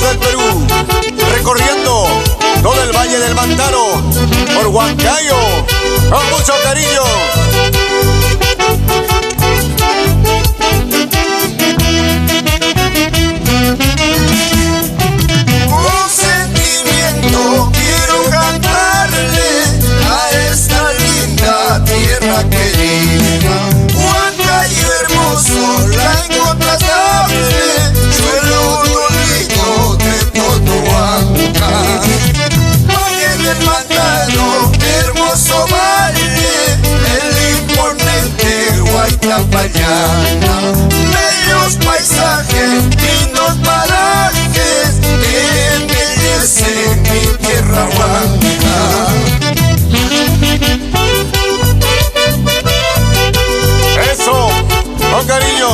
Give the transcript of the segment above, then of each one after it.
del Perú, recorriendo todo el Valle del Mantaro, por Huancayo, con mucho cariño. Con sentimiento quiero cantarle a esta linda tierra querida. Huancayo hermoso, la incontrastable, suelo bonito de todo Huanca. Valle del Mantaro, hermoso valle, el imponente Huaytapallana. Bellos paisajes, lindos parajes, que embellecen mi tierra Huanca. Eso, con cariño,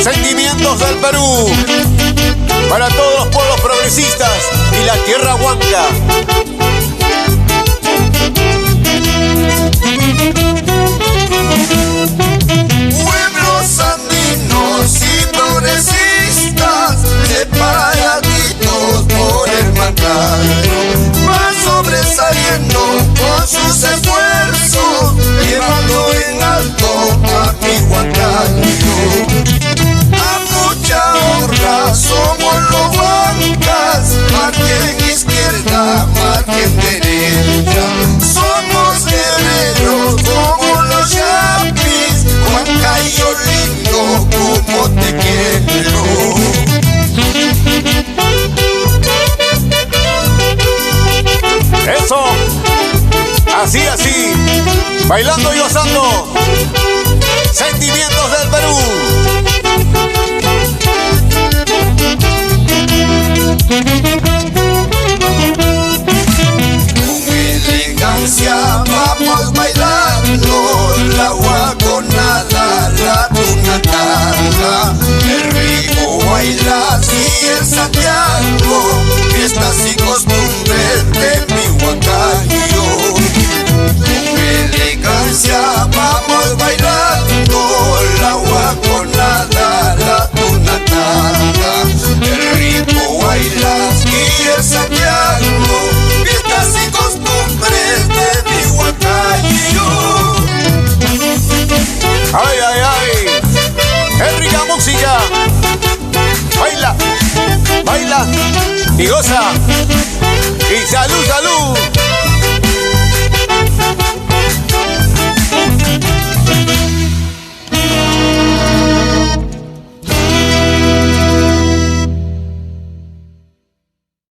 sentimientos del Perú, para todos los pueblos progresistas y la tierra Huanca. Pueblos andinos y progresistas, separaditos por el Mantaro, van sobresaliendo con sus esfuerzos, llevando en alto a mi Huancayo. A mucha honra somos los huancas, marquen izquierda, marquen derecha. Somos guerreros como los yapis, Huancayo lindo, como te quiero. Eso, así, bailando y gozando, sentimientos del Perú. Con elegancia vamos bailando la guaconada, la tunatanga, el río Guaylas y el Santiago, fiestas y costumbres de mi Huancayo. Con elegancia vamos bailando la guaconada, la tunatanga, el río Guaylas y el Santiago, fiestas y costumbres de mi Huancayo. Ay, ay, ay, es rica música. Baila, baila y goza. Y salud, salud.